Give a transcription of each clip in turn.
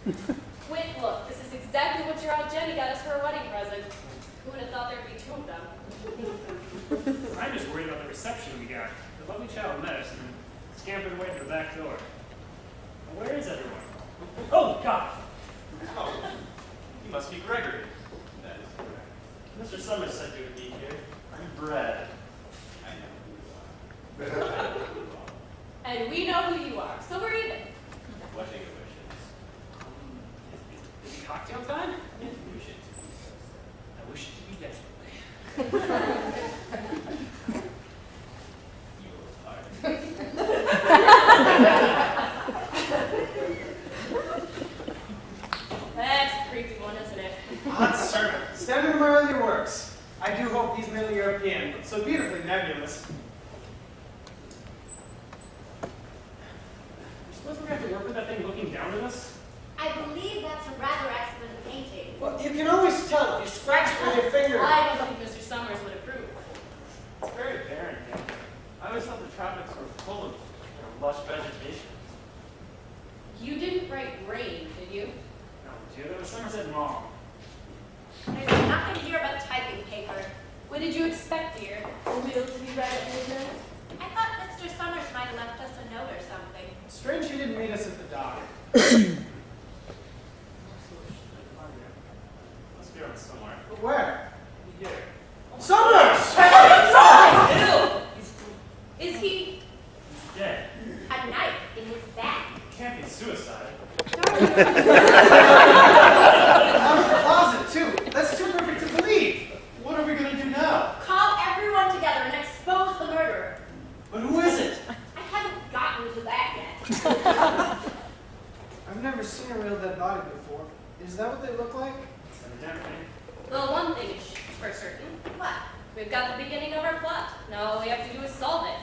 Wait, look, this is exactly what your Aunt Jenny got us for a wedding present. Who would have thought there'd be two of them? I'm just worried about the reception we got. The lovely child met us and then scampered away to the back door. Now, where is everyone? Oh, God! Oh, you must be Gregory. That is correct. Mr. Summers said you would be here. I'm Brad. I know who you are. I know who you are. And we know who you are, so we're even. What are your wishes? Is it cocktail time? If you wish it to be so, sir. I wish it to be desperately. You will pardon. That's a creepy one, isn't it? Hot sermon. Standard of my earlier works. I do hope these Middle European, so beautifully nebulous. You suppose we're going to have to work with that thing looking down at us? I believe that's a rather excellent painting. Well, you can always tell if you scratch it with your finger. I don't think Mr. Summers would approve. It's very barren here. I always thought the tropics were full of lush vegetation. You didn't write rain, did you? No, dear, that was Somerset Maugham. There's nothing here but typing paper. What did you expect, dear? A will to be read at midnight? I thought Mr. Summers might have left us a note or something. Strange you didn't meet us at the dock. Must be around somewhere. But where? Here. Summers! Is he? He's dead. A knife in his back. Can't be suicide. Out of the closet, too. That's too perfect to believe. What are we going to do now? Call everyone together and expose the murderer. But who is it? I haven't gotten to that yet. I've never seen a real dead body before. Is that what they look like? Evidently. Well, one thing is for certain. What? We've got the beginning of our plot. Now all we have to do is solve it.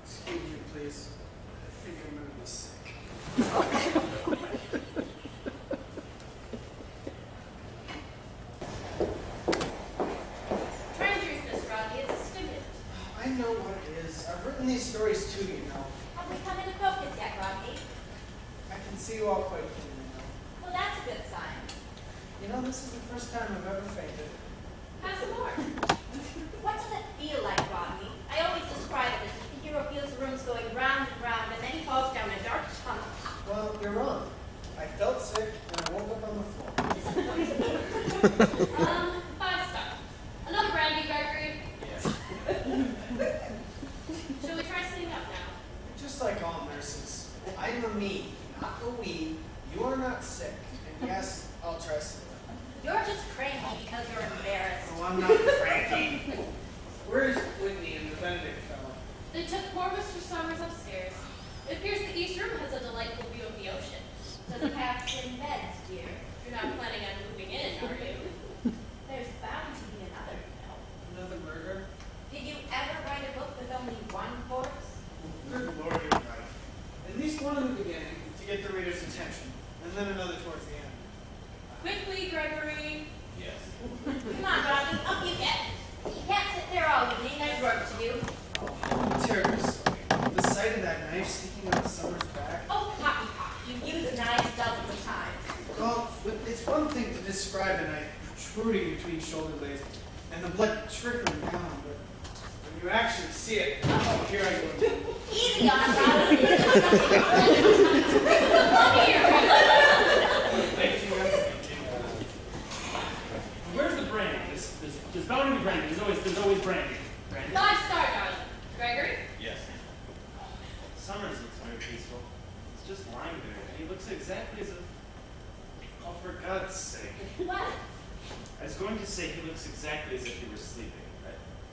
Excuse me, please. I think I'm going to be sick. Try and use this, Rodney. It's a stimulant. I know what it is. I've written these stories too, you know. Have we come into focus yet, Rodney? I can see you all quite clearly now. Well, that's a good sign. You know, this is the first time I've ever fainted. Have some more. What does it feel like, Rodney? I always describe it as if the hero feels the rooms going round and round, and then he falls down a dark tunnel. Well, you're wrong. I felt sick and I woke up on the floor. 5-star. Another brandy, Gregory. Yes. Shall we try sitting up now? Just like all nurses. I'm a me, not a we. You are not sick. And yes, I'll try sitting up. You're just cranky because you're embarrassed. Oh, I'm not cranky. Where's Whitney and the Benedict fellow? They took poor Mr. Summers upstairs. It appears the East Room has a delightful view of the ocean. Does it have twin beds, dear? You're not planning on moving in, are you? There's bound to be another, you know. Another murder? Did you ever write a book with only one corpse? Good Lord, you're right. At least one in the beginning to get the reader's attention, and then another towards the end. Quickly, Gregory. Yes. Come on, Rodney, up you get. You can't sit there all evening. There's work to do. Oh, terrible story. The sight of that knife sticking out of Summer's back. Oh, poppycock, you've used knives dozens of times. Well, it's one thing to describe a knife protruding between shoulder blades and the blood trickling down, but when you actually see it, oh, here I go again. Easy on it, Rodney. Thank you. Where's the brandy? There's bound to be brandy. There's always brandy. Brandy? 5-star, darling. Gregory? Yes. Summers looks very peaceful. It's just lying there. He looks exactly as if... Oh, for God's sake. What? I was going to say he looks exactly as if he were sleeping.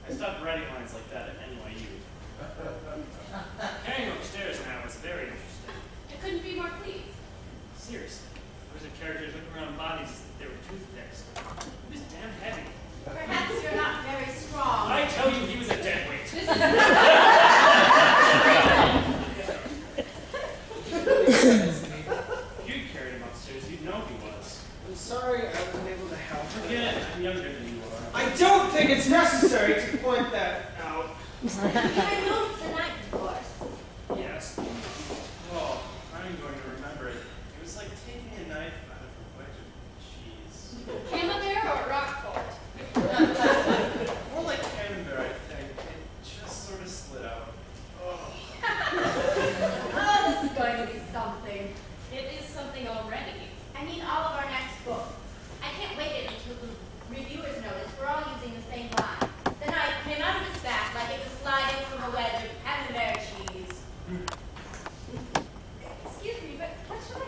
I stopped writing lines like that at NYU. Carrying him upstairs now is very interesting. I couldn't be more pleased. Seriously. There's a character looking around bodies as if they were toothpicks. It was damn heavy. Perhaps you're not very strong. I tell you, he was a dead weight. This is... If you'd carried him upstairs, you'd know he was. I'm sorry I wasn't able to help. Again, I'm younger than you are. I don't think it's necessary to point that out. You removed the knife, of course. Yes. Oh, I'm going to remember it. It was like taking a knife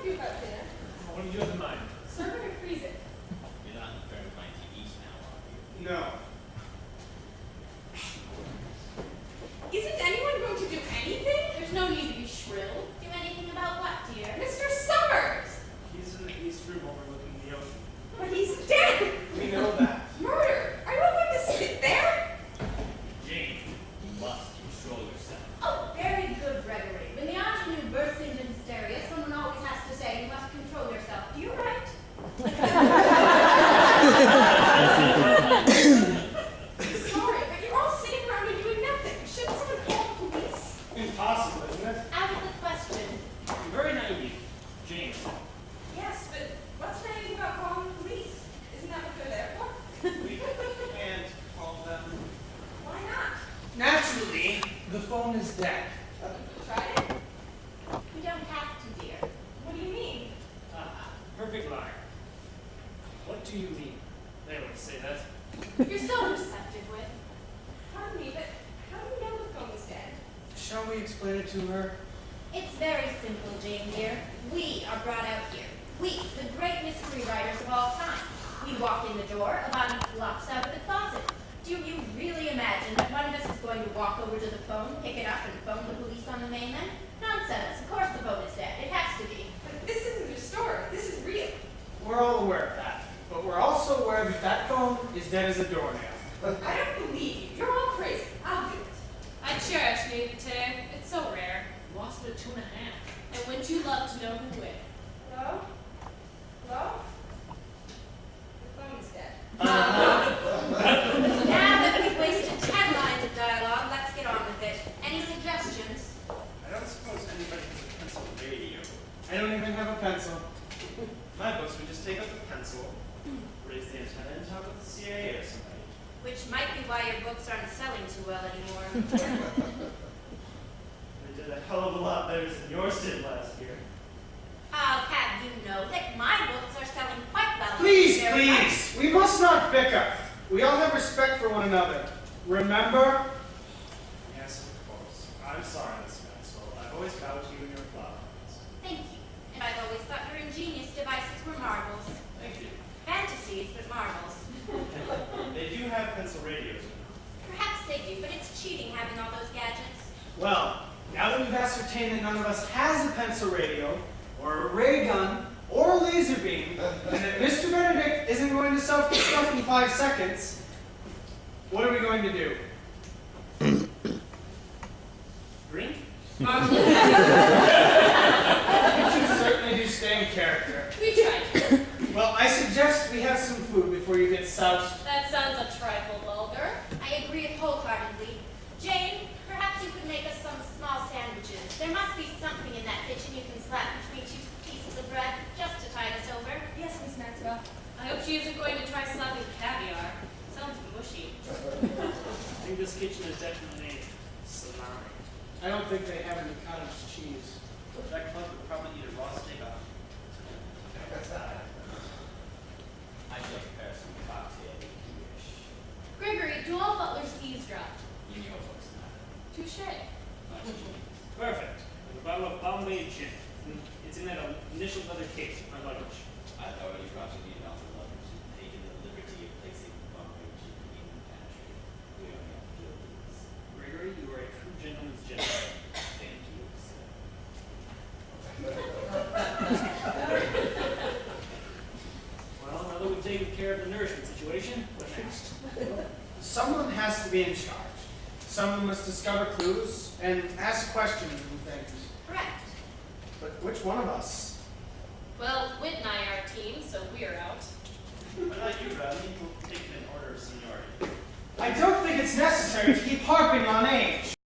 you about dinner. What did you have in mind? Serve it or freeze it. You're not in front of my TVs now, are you? No. Isn't anyone going to do anything? There's no need to be shrill. Do anything about what, dear? Mr. Summers! He's in the east room overlooking the ocean. But he's dead! We know that. Murder! Are you going to sit there? Jane, you must control yourself. Oh, very good, Gregory. When the ingenue bursts into hysteria, someone always has to say, you must control yourself. You're right. Sorry, but you're all sitting around and doing nothing. Shouldn't someone call the police? Impossible, isn't it? Out of the question. You're very naive. Jane, Yes, but what's the name about calling the police? Isn't that what they're there for? We can't call them. Why not? Naturally, the phone is dead. Tried it? We don't have to, dear. What do you mean? perfect liar. What do you mean? They always say that. You're so receptive with. Pardon me, but how do you know the phone is dead? Shall we explain it to her? It's very simple, Jane dear. We are brought out here. We, the great mystery writers of all time. We walk in the door, a body flops out of the closet. Do you really imagine that one of us is going to walk over to the phone, pick it up, and phone the police on the mainland? Nonsense. Of course the phone is dead. It has to be. But this isn't a story. This is real. We're all aware of that. But we're also aware that that phone is dead as a doornail. I don't believe you. You're all crazy. I'll do it. I cherish naivete. It's so rare. Lost it at 2.5. And wouldn't you love to know who would? Hello? Hello? The phone is dead. Now that we've wasted 10 lines of dialogue, let's get on with it. Any suggestions? I don't suppose anybody has a pencil radio. I don't even have a pencil. My books would just take up the pencil, raise the antenna, and talk with the CIA or somebody. Which might be why your books aren't selling too well anymore. They did a hell of a lot better than yours did last year. I'll have you know that my books are selling quite well. Please, Very much. please. We must not bicker. We all have respect for one another. Remember? Yes, of course. I'm sorry, Miss Maxwell. I've always bowed to you and your flowers. Thank you. And I've always thought your ingenious devices were marvels. Thank you. Fantasies, but marvels. They do have pencil radios. Perhaps they do, but it's cheating having all those gadgets. Well, now that we've ascertained that none of us has a pencil radio, or a ray gun, or a laser beam, and that Mr. Benedict isn't going to self-destruct in 5 seconds, what are we going to do? Drink? You two certainly do stay in character. We tried to. Well, I suggest we have some food before you get soused. That sounds a trifle vulgar. I agree wholeheartedly. Jane, perhaps you could make us some small sandwiches. There must be something in that kitchen you can slap between 2 pieces of bread just to tide us over. Yes, Miss Maxwell. I hope she isn't going to try slapping caviar. Sounds mushy. I think this kitchen is definitely salami. I don't think they have any cottage cheese. That club would probably eat a raw steak off. I'd like to pair some cocktail if you wish. Gregory, do all butlers eavesdrop? You know what's not. Touche. Perfect. With a bottle of Bombay gin. It's in that initial leather case, my luggage. I've already brought you the offer luggage and taken the liberty of placing the Bombay gin in the pantry. We only have to do this. Gregory, you are a true gentleman's gentleman. Thank you, sir. Well, now that we've taken care of the nourishment situation, what next? Someone has to be in charge. Someone must discover clues and ask questions and things. Correct. But which one of us? Well, Whit and I are a team, so we're out. Why not you, Rodney? We'll take it in order of seniority. I don't think it's necessary to keep harping on age.